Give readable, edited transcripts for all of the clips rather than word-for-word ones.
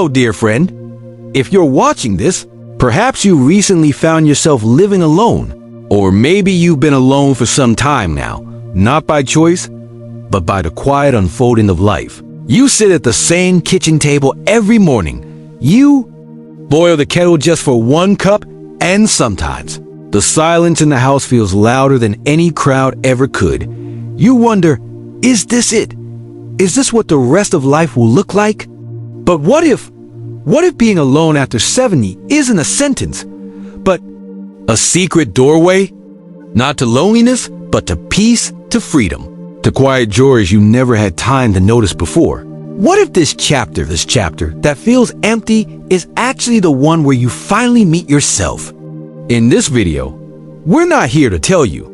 Hello, dear friend. If you're watching this, perhaps you recently found yourself living alone. Or maybe you've been alone for some time now, not by choice, but by the quiet unfolding of life. You sit at the same kitchen table every morning. You boil the kettle just for one cup, and sometimes the silence in the house feels louder than any crowd ever could. You wonder, is this it? Is this what the rest of life will look like? But what if being alone after 70 isn't a sentence, but a secret doorway? Not to loneliness, but to peace, to freedom, to quiet joys you never had time to notice before. What if this chapter that feels empty is actually the one where you finally meet yourself? In this video, we're not here to tell you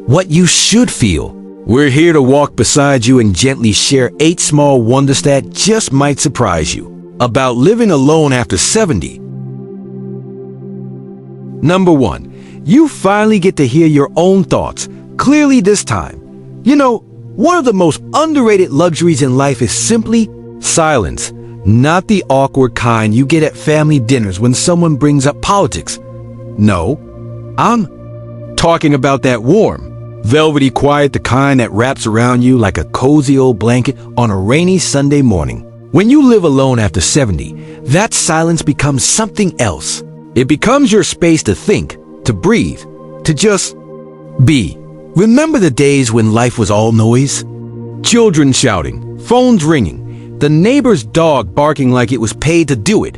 what you should feel. We're here to walk beside you and gently share 8 small wonders that just might surprise you about living alone after 70. Number 1, you finally get to hear your own thoughts, clearly this time. You know, one of the most underrated luxuries in life is simply silence, not the awkward kind you get at family dinners when someone brings up politics. No, I'm talking about that warm, velvety quiet, the kind that wraps around you like a cozy old blanket on a rainy Sunday morning. When you live alone after 70, that silence becomes something else. It becomes your space to think, to breathe, to just be. Remember the days when life was all noise? Children shouting, phones ringing, the neighbor's dog barking like it was paid to do it.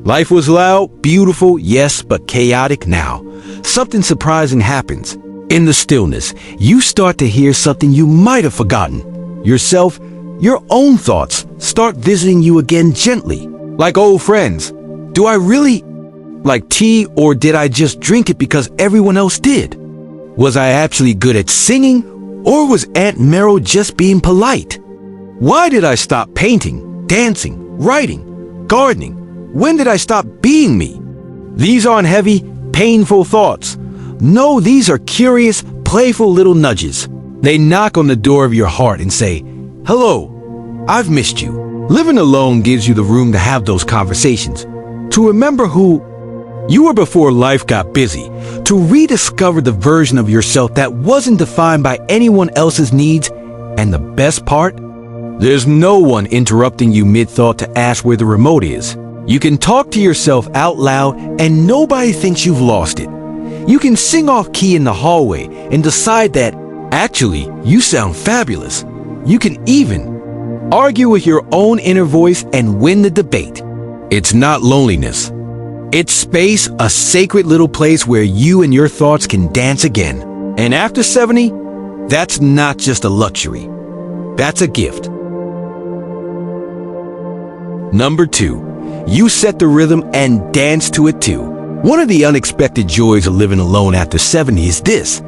Life was loud, beautiful, yes, but chaotic now. Something surprising happens. In the stillness, you start to hear something you might have forgotten. Yourself, your own thoughts start visiting you again gently. Like old friends. Do I really like tea, or did I just drink it because everyone else did? Was I actually good at singing, or was Aunt Meryl just being polite? Why did I stop painting, dancing, writing, gardening? When did I stop being me? These aren't heavy, painful thoughts. No, these are curious, playful little nudges. They knock on the door of your heart and say, "Hello, I've missed you." Living alone gives you the room to have those conversations, to remember who you were before life got busy, to rediscover the version of yourself that wasn't defined by anyone else's needs. And the best part? There's no one interrupting you mid-thought to ask where the remote is. You can talk to yourself out loud and nobody thinks you've lost it. You can sing off key in the hallway and decide that, actually, you sound fabulous. You can even argue with your own inner voice and win the debate. It's not loneliness. It's space, a sacred little place where you and your thoughts can dance again. And after 70, that's not just a luxury. That's a gift. Number 2, you set the rhythm and dance to it too. One of the unexpected joys of living alone after 70 is this.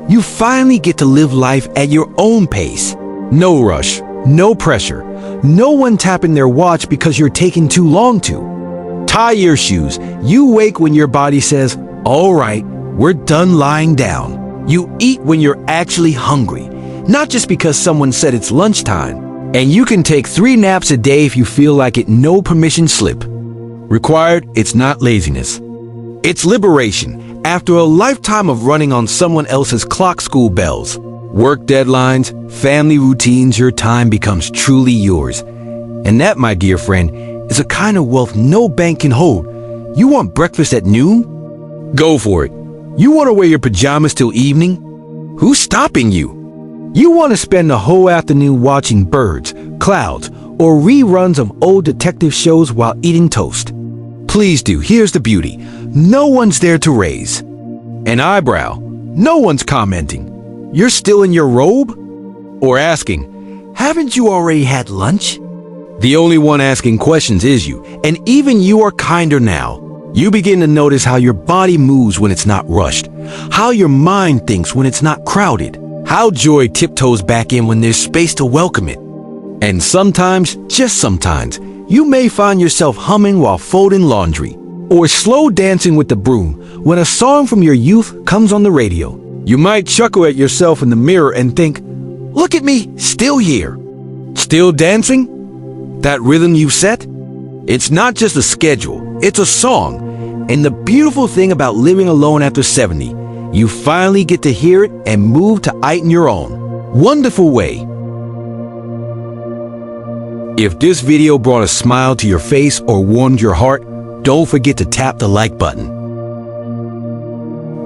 You finally get to live life at your own pace. No rush, no pressure, no one tapping their watch because you're taking too long to. Tie your shoes. You wake when your body says, "All right, we're done lying down." You eat when you're actually hungry, not just because someone said it's lunchtime. And you can take 3 naps a day if you feel like it, no permission slip. Required, it's not laziness. It's liberation. After a lifetime of running on someone else's clock, school bells, work deadlines, family routines, your time becomes truly yours. And that, my dear friend, is a kind of wealth no bank can hold. You want breakfast at noon? Go for it. You want to wear your pajamas till evening? Who's stopping you? You want to spend the whole afternoon watching birds, clouds, or reruns of old detective shows while eating toast? Please do. Here's the beauty. No one's there to raise an eyebrow. No one's commenting, "You're still in your robe?" Or asking, "Haven't you already had lunch?" The only one asking questions is you, and even you are kinder now. You begin to notice how your body moves when it's not rushed, how your mind thinks when it's not crowded, how joy tiptoes back in when there's space to welcome it. And sometimes, just sometimes, you may find yourself humming while folding laundry, or slow dancing with the broom when a song from your youth comes on the radio. You might chuckle at yourself in the mirror and think, "Look at me, still here, still dancing." That rhythm you set, It's not just a schedule, it's a song. And the beautiful thing about living alone after 70, you finally get to hear it and move to it in your own wonderful way. If this video brought a smile to your face or warmed your heart, don't forget to tap the like button.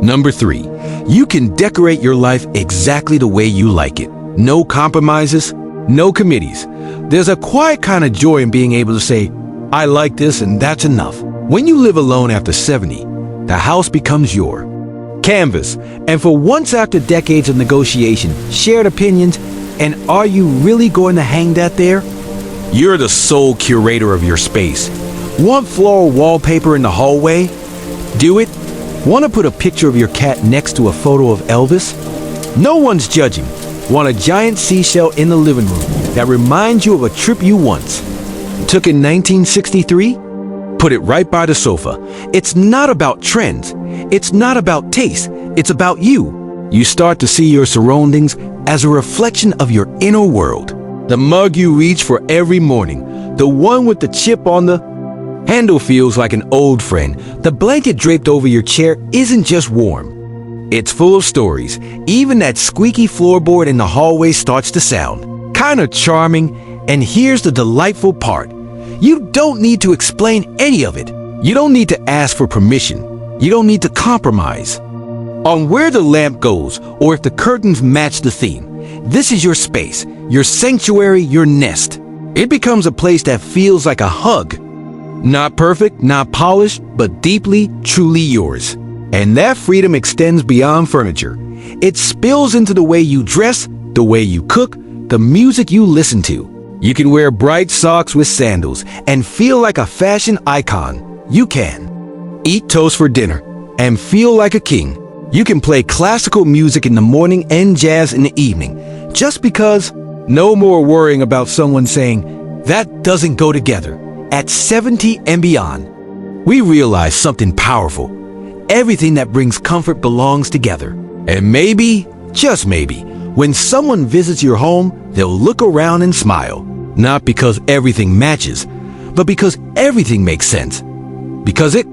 Number 3, you can decorate your life exactly the way you like it. No compromises, no committees. There's a quiet kind of joy in being able to say, I like this and that's enough. When you live alone after 70, the house becomes your canvas. And for once after decades of negotiation, shared opinions, and are you really going to hang that there? You're the sole curator of your space. Want floral wallpaper in the hallway? Do it. Want to put a picture of your cat next to a photo of Elvis? No one's judging. Want a giant seashell in the living room that reminds you of a trip you once took in 1963? Put it right by the sofa. It's not about trends. It's not about taste. It's about you. You start to see your surroundings as a reflection of your inner world. The mug you reach for every morning, the one with the chip on the handle feels like an old friend. The blanket draped over your chair isn't just warm. It's full of stories. Even that squeaky floorboard in the hallway starts to sound kinda charming. And here's the delightful part. You don't need to explain any of it. You don't need to ask for permission. You don't need to compromise on where the lamp goes or if the curtains match the theme. This is your space, your sanctuary, your nest. It becomes a place that feels like a hug. Not perfect, not polished, but deeply, truly yours. And that freedom extends beyond furniture. It spills into the way you dress, the way you cook, the music you listen to. You can wear bright socks with sandals and feel like a fashion icon. You can eat toast for dinner and feel like a king. You can play classical music in the morning and jazz in the evening. Just because, no more worrying about someone saying, that doesn't go together. At 70 and beyond, we realize something powerful. Everything that brings comfort belongs together. And maybe, just maybe, when someone visits your home, they'll look around and smile. Not because everything matches, but because everything makes sense. Because it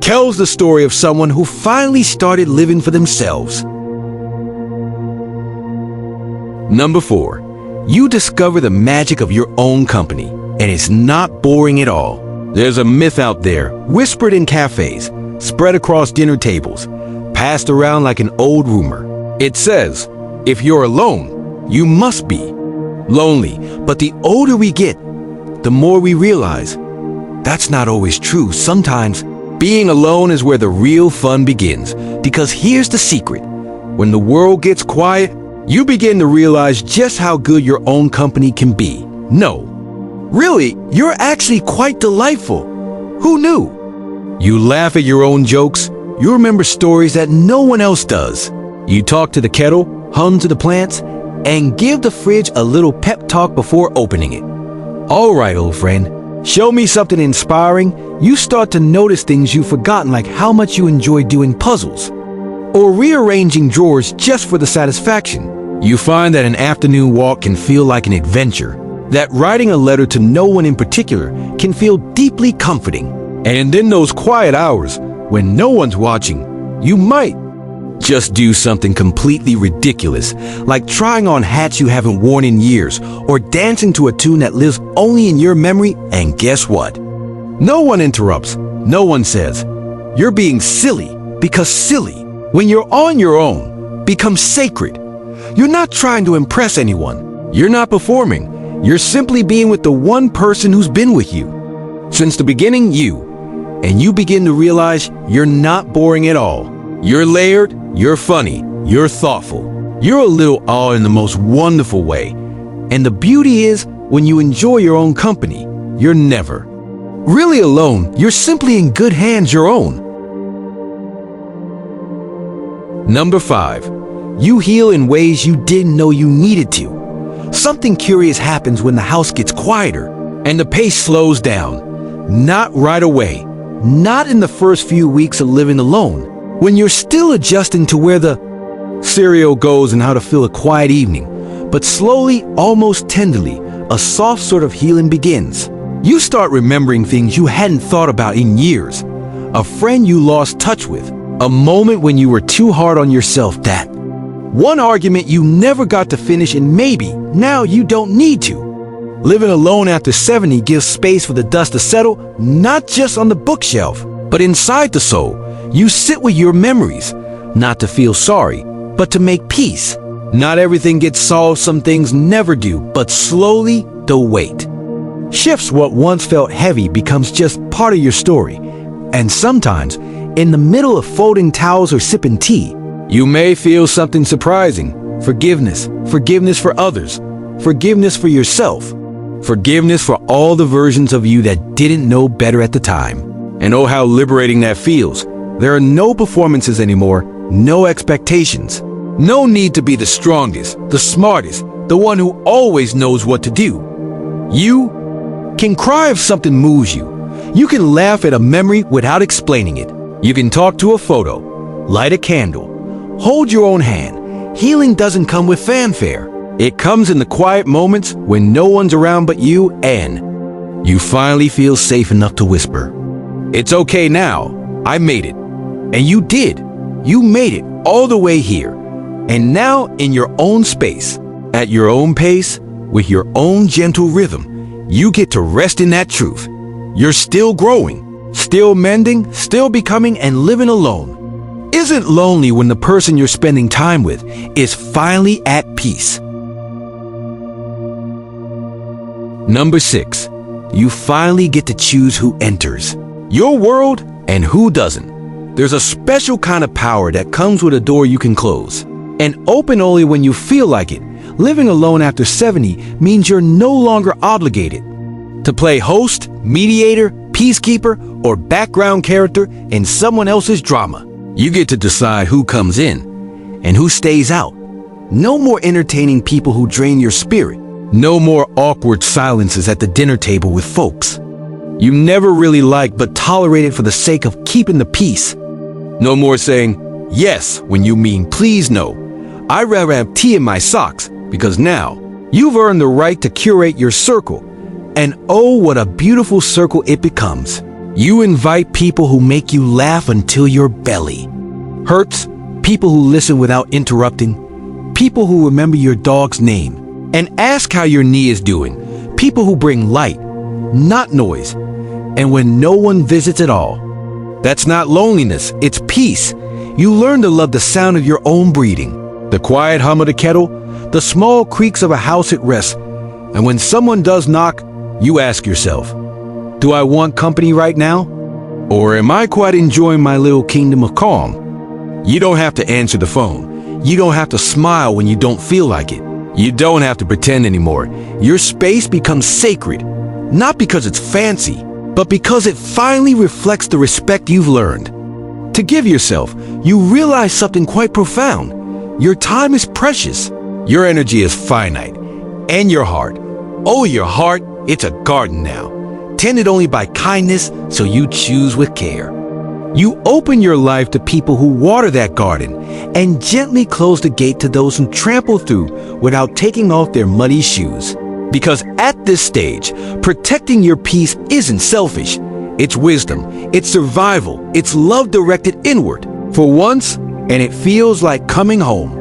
tells the story of someone who finally started living for themselves. Number 4, you discover the magic of your own company, and it's not boring at all. There's a myth out there, whispered in cafes, spread across dinner tables, passed around like an old rumor. It says, if you're alone, you must be lonely. But the older we get, the more we realize that's not always true. Sometimes being alone is where the real fun begins. Because here's the secret. When the world gets quiet, you begin to realize just how good your own company can be. No, really, you're actually quite delightful. Who knew? You laugh at your own jokes. You remember stories that no one else does. You talk to the kettle, hum to the plants, and give the fridge a little pep talk before opening it. All right, old friend, show me something inspiring. You start to notice things you've forgotten, like how much you enjoy doing puzzles or rearranging drawers just for the satisfaction. You find that an afternoon walk can feel like an adventure, that writing a letter to no one in particular can feel deeply comforting. And in those quiet hours, when no one's watching, you might just do something completely ridiculous, like trying on hats you haven't worn in years, or dancing to a tune that lives only in your memory. And guess what? No one interrupts. No one says, you're being silly, because silly, when you're on your own, becomes sacred. You're not trying to impress anyone. You're not performing. You're simply being with the one person who's been with you since the beginning, you. And you begin to realize you're not boring at all. You're layered, you're funny, you're thoughtful. You're a little awe in the most wonderful way. And the beauty is, when you enjoy your own company, you're never really alone. You're simply in good hands, your own. Number 5, you heal in ways you didn't know you needed to. Something curious happens when the house gets quieter and the pace slows down. Not right away. Not in the first few weeks of living alone. When you're still adjusting to where the cereal goes and how to fill a quiet evening. But slowly, almost tenderly, a soft sort of healing begins. You start remembering things you hadn't thought about in years. A friend you lost touch with. A moment when you were too hard on yourself. That one argument you never got to finish, and maybe now you don't need to. Living alone after 70 gives space for the dust to settle, not just on the bookshelf, but inside the soul. You sit with your memories, not to feel sorry, but to make peace. Not everything gets solved, some things never do, but slowly the weight shifts. What once felt heavy becomes just part of your story. And sometimes, in the middle of folding towels or sipping tea, you may feel something surprising. Forgiveness. Forgiveness for others. Forgiveness for yourself. Forgiveness for all the versions of you that didn't know better at the time. And oh, how liberating that feels. There are no performances anymore, no expectations. No need to be the strongest, the smartest, the one who always knows what to do. You can cry if something moves you. You can laugh at a memory without explaining it. You can talk to a photo, light a candle, hold your own hand. Healing doesn't come with fanfare. It comes in the quiet moments when no one's around but you, and you finally feel safe enough to whisper, "It's okay now. I made it." And you did. You made it all the way here. And now, in your own space, at your own pace, with your own gentle rhythm, you get to rest in that truth. You're still growing, still mending, still becoming, and living alone isn't lonely when the person you're spending time with is finally at peace. Number 6, you finally get to choose who enters your world and who doesn't. There's a special kind of power that comes with a door you can close and open only when you feel like it. Living alone after 70 means you're no longer obligated to play host, mediator, peacekeeper, or background character in someone else's drama. You get to decide who comes in and who stays out. No more entertaining people who drain your spirit. No more awkward silences at the dinner table with folks you never really liked but tolerated for the sake of keeping the peace. No more saying yes when you mean please no. I'd rather have tea in my socks, because now you've earned the right to curate your circle. And oh, what a beautiful circle it becomes. You invite people who make you laugh until your belly hurts, people who listen without interrupting, people who remember your dog's name and ask how your knee is doing, people who bring light, not noise, and when no one visits at all. That's not loneliness, it's peace. You learn to love the sound of your own breathing, the quiet hum of the kettle, the small creaks of a house at rest. And when someone does knock, you ask yourself, do I want company right now? Or am I quite enjoying my little kingdom of calm? You don't have to answer the phone. You don't have to smile when you don't feel like it. You don't have to pretend anymore. Your space becomes sacred, not because it's fancy, but because it finally reflects the respect you've learned to give yourself. You realize something quite profound. Your time is precious. Your energy is finite. And your heart. Oh, your heart, it's a garden now. Tended only by kindness, so you choose with care. You open your life to people who water that garden and gently close the gate to those who trample through without taking off their muddy shoes. Because at this stage, protecting your peace isn't selfish. It's wisdom, it's survival, it's love directed inward for once, and it feels like coming home.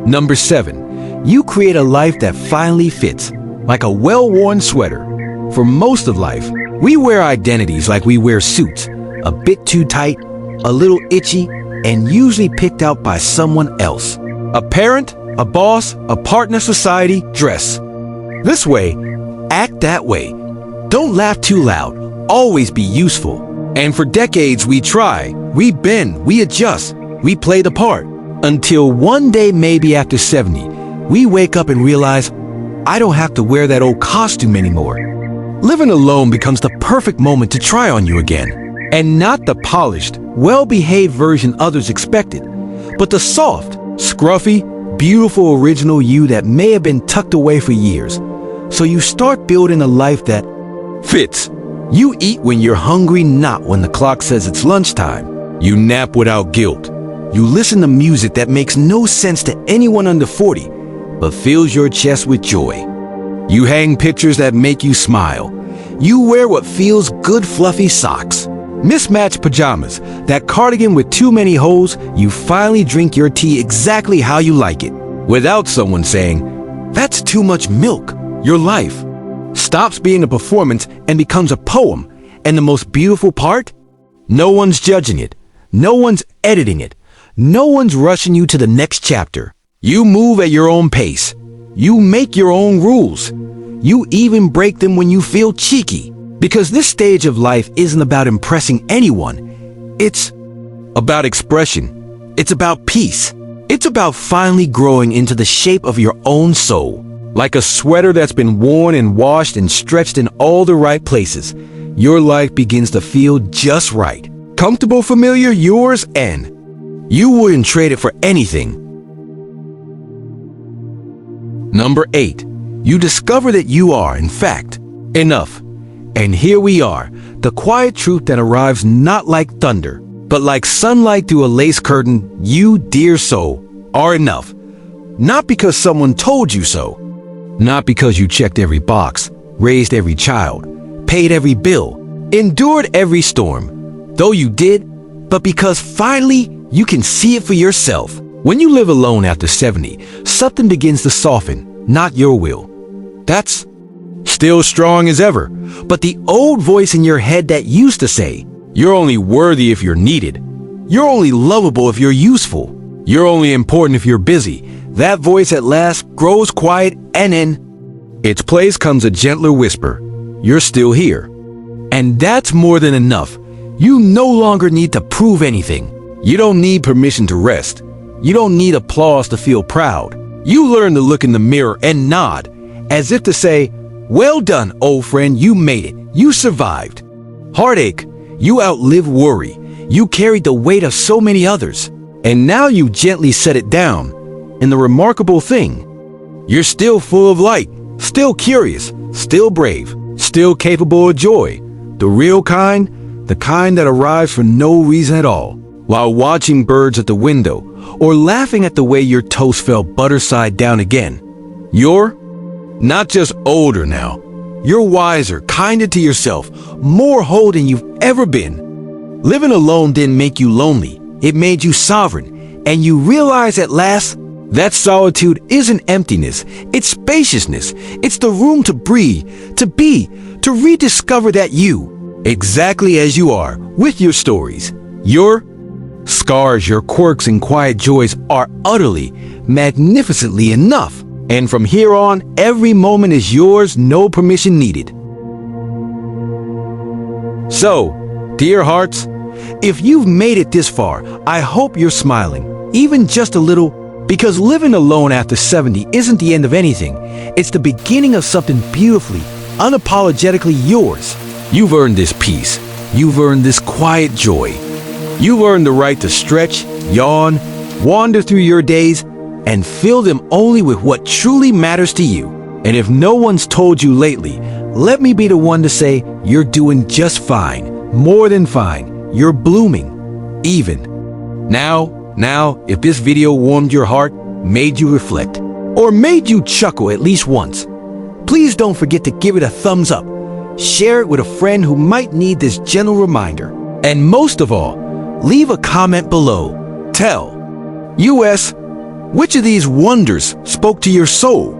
Number 7, you create a life that finally fits, like a well-worn sweater. For most of life, we wear identities like we wear suits, a bit too tight, a little itchy, and usually picked out by someone else. A parent, a boss, a partner, society, dress this way, act that way. Don't laugh too loud, always be useful. And for decades we try, we bend, we adjust, we play the part. Until one day, maybe after 70, we wake up and realize, I don't have to wear that old costume anymore. Living alone becomes the perfect moment to try on you again. And not the polished, well-behaved version others expected, but the soft, scruffy, beautiful original you that may have been tucked away for years. So you start building a life that fits. You eat when you're hungry, not when the clock says it's lunchtime. You nap without guilt. You listen to music that makes no sense to anyone under 40, but fills your chest with joy. You hang pictures that make you smile. You wear what feels good fluffy socks. Mismatched pajamas, that cardigan with too many holes. You finally drink your tea exactly how you like it, without someone saying, "That's too much milk." Your life stops being a performance and becomes a poem. And the most beautiful part? No one's judging it. No one's editing it. No one's rushing you to the next chapter. You move at your own pace. You make your own rules. You even break them when you feel cheeky. Because this stage of life isn't about impressing anyone. It's about expression. It's about peace. It's about finally growing into the shape of your own soul. Like a sweater that's been worn and washed and stretched in all the right places, your life begins to feel just right. Comfortable, familiar, yours, and you wouldn't trade it for anything. Number 8. You discover that you are, in fact, enough. And here we are, the quiet truth that arrives not like thunder, but like sunlight through a lace curtain. You, dear soul, are enough. Not because someone told you so. Not because you checked every box, raised every child, paid every bill, endured every storm, though you did, but because finally you can see it for yourself. When you live alone after 70, something begins to soften, not your will. That's still strong as ever, but the old voice in your head that used to say, "You're only worthy if you're needed. You're only lovable if you're useful. You're only important if you're busy," that voice at last grows quiet, and in its place comes a gentler whisper, "You're still here." And that's more than enough. You no longer need to prove anything. You don't need permission to rest. You don't need applause to feel proud. You learn to look in the mirror and nod, as if to say, "Well done, old friend, you made it. You survived." Heartache, you outlive worry. You carried the weight of so many others, and now you gently set it down. And the remarkable thing, you're still full of light, still curious, still brave, still capable of joy. The real kind, the kind that arrives for no reason at all, while watching birds at the window, or laughing at the way your toast fell butter side down again. You're not just older now. You're wiser, kinder to yourself, more whole than you've ever been. Living alone didn't make you lonely. It made you sovereign. And you realize at last that solitude isn't emptiness. It's spaciousness. It's the room to breathe, to be, to rediscover that you, exactly as you are, with your stories, your scars, your quirks and quiet joys are utterly, magnificently enough. And from here on, every moment is yours, no permission needed. So, dear hearts, if you've made it this far, I hope you're smiling, even just a little, because living alone after 70 isn't the end of anything. It's the beginning of something beautifully, unapologetically yours. You've earned this peace. You've earned this quiet joy. You've earned the right to stretch, yawn, wander through your days, and fill them only with what truly matters to you. And if no one's told you lately, let me be the one to say you're doing just fine, more than fine. You're blooming, even. Now, if this video warmed your heart, made you reflect, or made you chuckle at least once, please don't forget to give it a thumbs up. Share it with a friend who might need this gentle reminder. And most of all, leave a comment below. Tell us, which of these wonders spoke to your soul?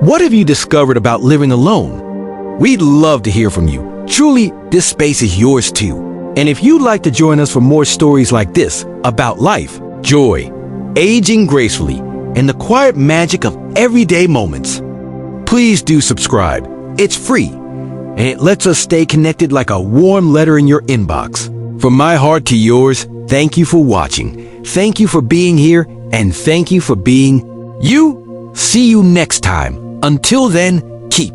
What have you discovered about living alone? We'd love to hear from you. Truly, this space is yours too. And if you'd like to join us for more stories like this about life, joy, aging gracefully, and the quiet magic of everyday moments, please do subscribe. It's free, and it lets us stay connected like a warm letter in your inbox. From my heart to yours, thank you for watching. Thank you for being here, and thank you for being you. See you next time. Until then, keep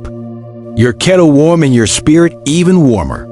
your kettle warm and your spirit even warmer.